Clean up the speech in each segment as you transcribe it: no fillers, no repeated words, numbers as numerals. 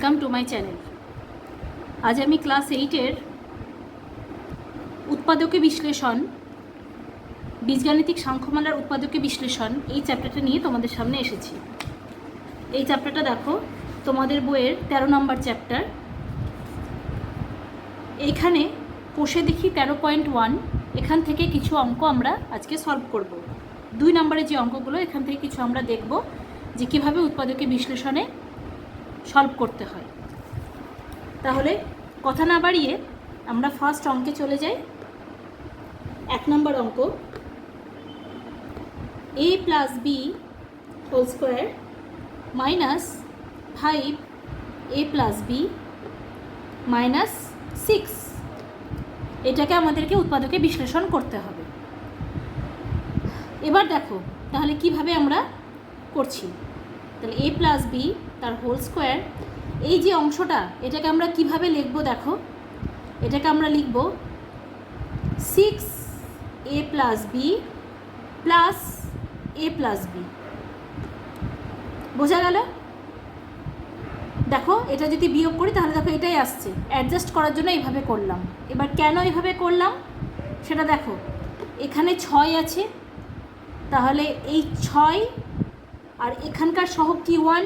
Welcome to my channel. আজ আমি class 8-এর উৎপাদকে বিশ্লেষণ, বীজগাণিতিক সাংখ্যমালার উৎপাদকে বিশ্লেষণ এই চ্যাপ্টারটা নিয়ে তোমাদের সামনে এসেছি। এই চ্যাপ্টারটা দেখো তোমাদের বইয়ের 13 নম্বর চ্যাপ্টার। এইখানে কোষে দেখি 13.1, এখান থেকে কিছু অঙ্ক আমরা আজকে সলভ করব। 2 নম্বরের যে অঙ্কগুলো এখান থেকে কিছু আমরা দেখব যে কীভাবে উৎপাদকে বিশ্লেষণে সলভ করতে হয়। তাহলে কথা না বাড়িয়ে আমরা ফার্স্ট অঙ্কে চলে যাই। 1 নম্বর অঙ্ক, a + b² - 5a + b - 6, এটাকে আমাদেরকে উৎপাদকে বিশ্লেষণ করতে হবে। এবার দেখো তাহলে কিভাবে আমরা করছি। তাহলে a + b তার হোল স্কোয়ার, এই যে অংশটা এটাকে আমরা কিভাবে লিখব দেখো, এটাকে আমরা লিখব 6a + b + a + b। বোঝা গেল? দেখো এটা যদি বিয়োগ করি তাহলে দেখো এটাই আসছে, অ্যাডজাস্ট করার জন্য এইভাবে করলাম। এবার কেন এইভাবে করলাম সেটা দেখো, এখানে 6 আছে, তাহলে এই 6 আর এখানকার সহগ কি 1,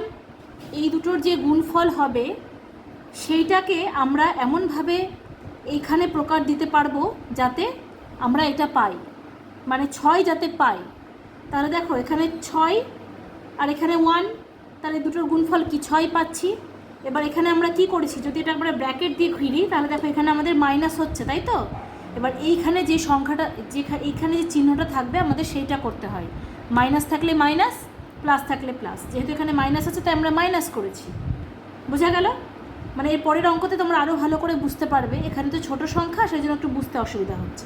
এই দুটোর যে গুণফল হবে সেইটাকে আমরা এমনভাবে এইখানে প্রকার দিতে পারবো যাতে আমরা এটা পাই, মানে 6 যাতে পাই। তাহলে দেখো এখানে 6 আর এখানে 1, তাহলে দুটোর গুণফল কি 6 পাচ্ছি। এবার এখানে আমরা কি করেছি, যদি এটা আমরা ব্র্যাকেট দিয়ে ঘিরি তাহলে দেখো এখানে আমাদের মাইনাস হচ্ছে, তাই তো। এবার এইখানে যে সংখ্যাটা, এইখানে যে চিহ্নটা থাকবে আমাদের সেইটা করতে হয়। মাইনাস থাকলে মাইনাস, প্লাস থাকলে প্লাস। যেহেতু এখানে মাইনাস আছে তাই আমরা মাইনাস করেছি। বোঝা গেল? মানে এর পরের অঙ্কতে তোমরা আরও ভালো করে বুঝতে পারবে। এখানে তো ছোটো সংখ্যা, সেই জন্য একটু বুঝতে অসুবিধা হচ্ছে।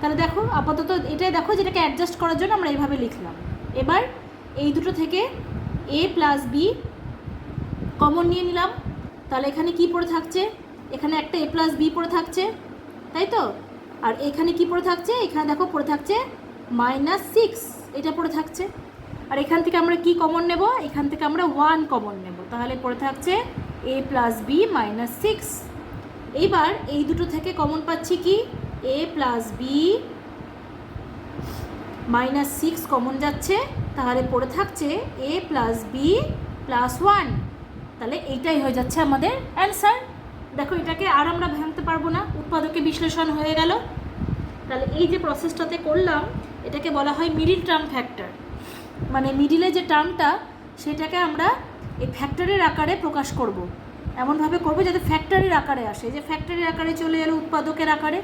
তাহলে দেখো আপাতত এটাই দেখো, যেটাকে অ্যাডজাস্ট করার জন্য আমরা এইভাবে লিখলাম। এবার এই দুটো থেকে a + b কমন নিয়ে নিলাম। তাহলে এখানে কি পড়ে থাকছে, এখানে একটা a + b পড়ে থাকছে, তাই তো। আর এখানে কি পড়ে থাকছে, এখানে দেখো পড়ে থাকছে -6, এটা পড়ে থাকছে। আর এখান থেকে আমরা কি কমন নেব, এখান থেকে আমরা 1 কমন নেব, তাহলে পড়ে থাকছে a + b - 6। এইবার এই দুটো থেকে কমন পাচ্ছি কি, a + b - 6 কমন যাচ্ছে, তাহলে পড়ে থাকছে a + b + 1। তাহলে এইটাই হয়ে যাচ্ছে আমাদের অ্যান্সার। দেখো এটাকে আর আমরা ভাঙতে পারবো না, উৎপাদকে বিশ্লেষণ হয়ে গেল। তাহলে এই যে প্রসেসটাতে করলাম এটাকে বলা হয় মিডিল টার্ম ফ্যাক্টর। মানে মিডিলে যে টার্মটা সেটাকে আমরা এই ফ্যাক্টরের আকারে প্রকাশ করব, এমনভাবে করব যাতে ফ্যাক্টরের আকারে আসে। যে ফ্যাক্টরের আকারে চলে এলো উৎপাদকের আকারে,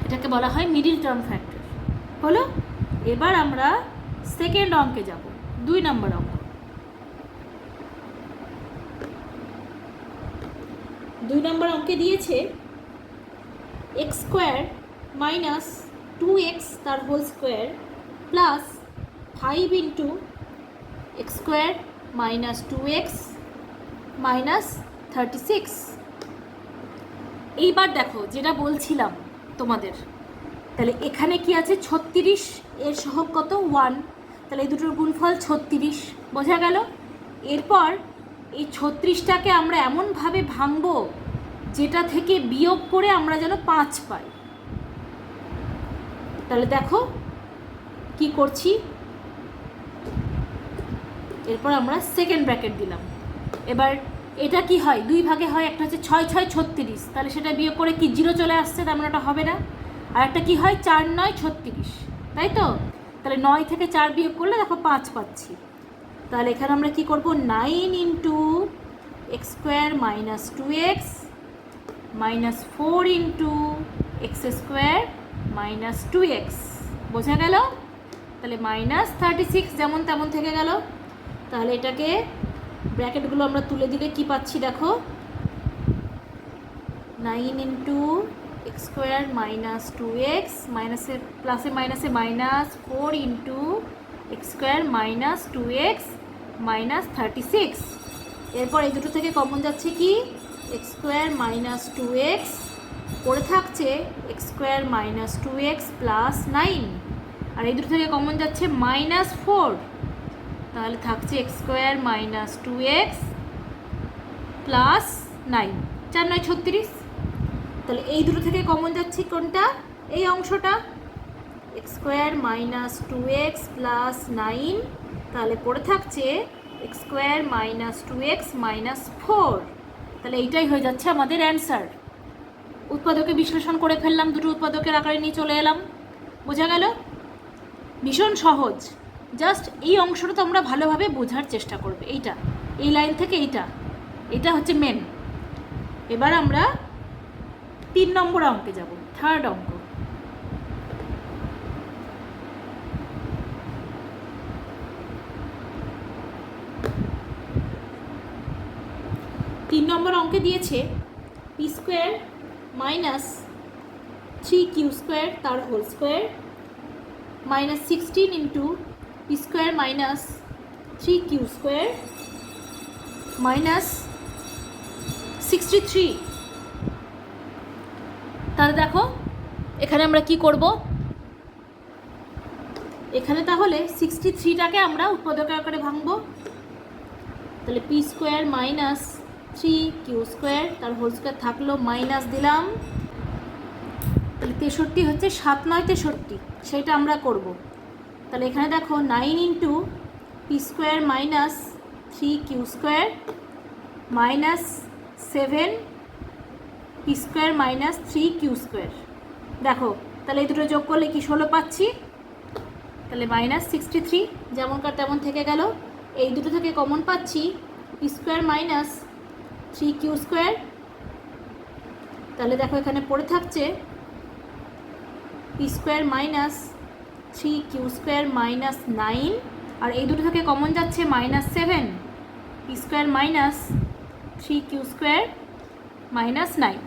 এটাকে বলা হয় মিডিল টার্ম ফ্যাক্টর। হলো? এবার আমরা সেকেন্ড অঙ্কে যাব, 2 নম্বর অঙ্ক। 2 নম্বর অঙ্কে দিয়েছে x² - 2x তার whole square plus 5 × x² - 2x - 36। এইবার দেখো যেটা বলছিলাম তোমাদের, তাহলে এখানে কি আছে 36, এর সহগ কত 1, তাহলে এই দুটোর গুণফল 36। বোঝা গেল? এরপর এই 36টাকে আমরা এমনভাবে ভাঙবো যেটা থেকে বিয়োগ করে আমরা যেন 5 পাই। তাহলে দেখো কি করছি, এরপর আমরা সেকেন্ড ব্র্যাকেট দিলাম। এবার এটা কি হয়, 2 ভাগে হয়, একটা হচ্ছে 6 6 36, তাহলে সেটা বিয়োগ করে কি 0 চলে আসছে, তার মানে ওটা হবে না। আর একটা কি হয় 4 9 36, তাই তো। তাহলে 9 থেকে 4 বিয়োগ করলে দেখো 5 পাচ্ছি। তাহলে এখানে আমরা কি করব, 9 × x² - 2x - 4 × x² - 2x। বোঝা গেল? তাহলে -36 যেমন তেমন থেকে গেল। তাহলে এটাকে ব্র্যাকেটগুলো আমরা তুলে দিলে কি পাচ্ছি দেখো, 9 × x² - 2x মাইনাসে প্লাসে মাইনাসে -4 × x² - 2x - 36। এরপর এই দুটো থেকে কমন যাচ্ছে কি, x² - 2x, পড়ে থাকছে x² - 2x + 9। আর এই দুটো থেকে কমন যাচ্ছে -4, তাহলে থাকছে x² - 2x প্লাস 9, 4 9 36। তাহলে এই দুটো থেকে কমন যাচ্ছে কোনটা? এই অংশটা, x square minus 2x plus 9, তাহলে পড়ে থাকছে x square minus 2x minus 4। তাহলে এইটাই হয়ে যাচ্ছে আমাদের অ্যান্সার। উৎপাদকে বিশ্লেষণ করে ফেললাম, দুটো উৎপাদকের আকারে নিয়ে চলে এলাম। বোঝা গেল? ভীষণ সহজ। জাস্ট এই অংশটা তোমরা ভালোভাবে বোঝার চেষ্টা করবে। এইটা, এই লাইন থেকে এটা হচ্ছে মেন। এবার আমরা 3 নম্বর অঙ্কে যাব, থার্ড অঙ্ক। তিন নম্বর অঙ্কে দিয়েছে P square minus 3q square তার whole square minus 16 into P square minus 3q square minus 63। তাহলে দেখো এখানে আমরা কি করব? এখানে তাহলে 63টাকে আমরা উৎপাদকের আকারে ভাঙবো। তাহলে P square minus 3q square তার হোল স্কোয়ার থাকলো, মাইনাস দিলাম। তাহলে 63 হচ্ছে 7 9 63, সেটা আমরা করব। তাহলে এখানে দেখো 9 into P square minus 3q square minus 7 P square minus 3q square. দেখো তাহলে এই দুটো যোগ করলে কি 16 পাচ্ছি। তাহলে মাইনাস 63 যেমনকার তেমন থেকে গেল। এই দুটো থেকে কমন পাচ্ছি P square minus 3q square. তাহলে দেখো এখানে পড়ে থাকছে P square minus 3q square minus 9, আর এই দুটো থেকে কমন যাচ্ছে minus 7 P square minus 3q square minus 9।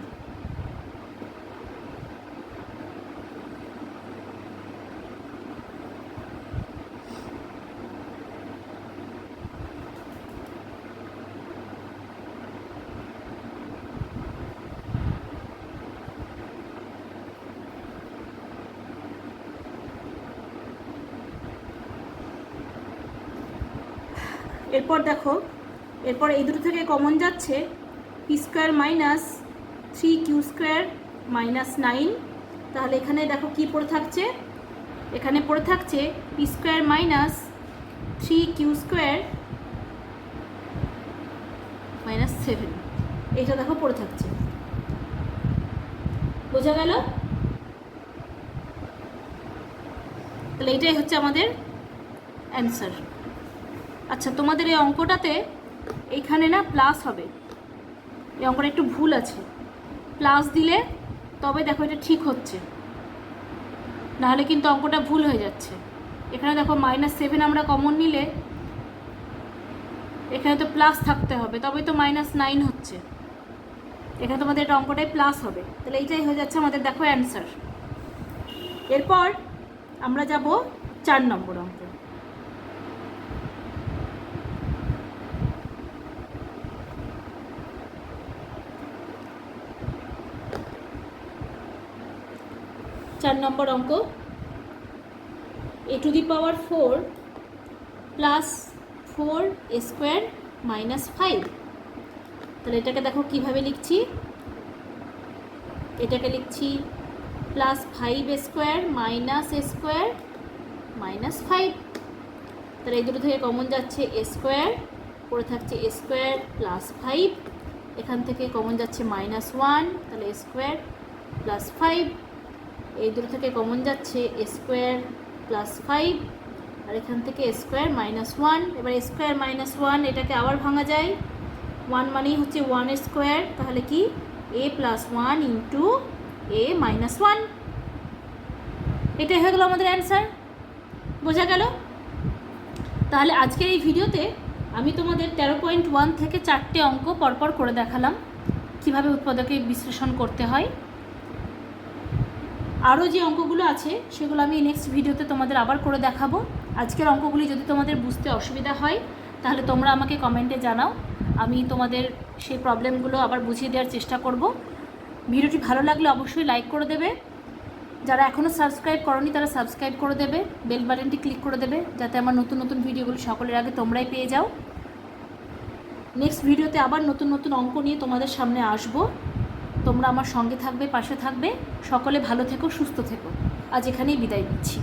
এরপর দেখো, এরপর এই দুটো থেকে কমন যাচ্ছে P square minus 3q square minus 9। তাহলে এখানে দেখো কি পড়ে থাকছে? এখানে পড়ে থাকছে P square minus 3q square minus 7, এইটা দেখো পড়ে থাকছে। বোঝা গেল? তাহলে এইটাই হচ্ছে আমাদের অ্যান্সার। আচ্ছা, তোমাদের এই অঙ্কটাতে এইখানে না প্লাস হবে, এই অঙ্কটা একটু ভুল আছে। প্লাস দিলে তবে দেখো এটা ঠিক হচ্ছে, নাহলে কিন্তু অঙ্কটা ভুল হয়ে যাচ্ছে। এখানে দেখো মাইনাস 7 আমরা কমন নিলে এখানে তো প্লাস থাকতে হবে, তবে তো মাইনাস 9 হচ্ছে। এখানে তোমাদের এটা অঙ্কটাই প্লাস হবে। তাহলে এইটাই হয়ে যাচ্ছে আমাদের দেখো অ্যান্সার। এরপর আমরা যাব 4 নম্বর অঙ্কে। চার নম্বর অঙ্ক, a to the power 4 plus 4a square minus 5। তাহলে এটাকে দেখো কিভাবে লিখছি। এটাকে লিখছি plus 5a square minus a square minus 5। তাহলে এই দুটো থেকে কমন যাচ্ছে a স্কোয়ার, পড়ে থাকছে a স্কোয়ার প্লাস 5। এখান থেকে কমন যাচ্ছে মাইনাস 1, তাহলে a স্কোয়ার প্লাস 5। এই দুটো থেকে কমন যাচ্ছে a স্কোয়ার প্লাস 5, আর এখান থেকে a স্কোয়ার মাইনাস 1। এবার a স্কোয়ার মাইনাস 1 এটাকে আবার ভাঙা যায়। 1 মানেই হচ্ছে 1 স্কোয়ার, তাহলে কি a plus 1 into a minus 1। এটাই হয়ে গেল আমাদের অ্যান্সার। বোঝা গেল? তাহলে আজকের এই ভিডিওতে আমি তোমাদের 13.1 থেকে 4টে অঙ্ক পরপর করে দেখালাম কিভাবে উৎপাদকে বিশ্লেষণ করতে হয়। আরও যে অঙ্কগুলো আছে সেগুলো আমি নেক্সট ভিডিওতে তোমাদের আবার করে দেখাবো। আজকের অঙ্কগুলি যদি তোমাদের বুঝতে অসুবিধা হয় তাহলে তোমরা আমাকে কমেন্টে জানাও, আমি তোমাদের সেই প্রবলেমগুলো আবার বুঝিয়ে দেওয়ার চেষ্টা করব। ভিডিওটি ভালো লাগলে অবশ্যই লাইক করে দেবে। যারা এখনও সাবস্ক্রাইব করনি তারা সাবস্ক্রাইব করে দেবে, বেল বাটনটি ক্লিক করে দেবে, যাতে আমার নতুন নতুন ভিডিওগুলো সকলের আগে তোমরাই পেয়ে যাও। নেক্সট ভিডিওতে আবার নতুন নতুন অঙ্ক নিয়ে তোমাদের সামনে আসবো। তোমরা আমার সঙ্গে থাকবে, পাশে থাকবে। সকলে ভালো থেকো, সুস্থ থেকো। আজ এখানেই বিদায় নিচ্ছি।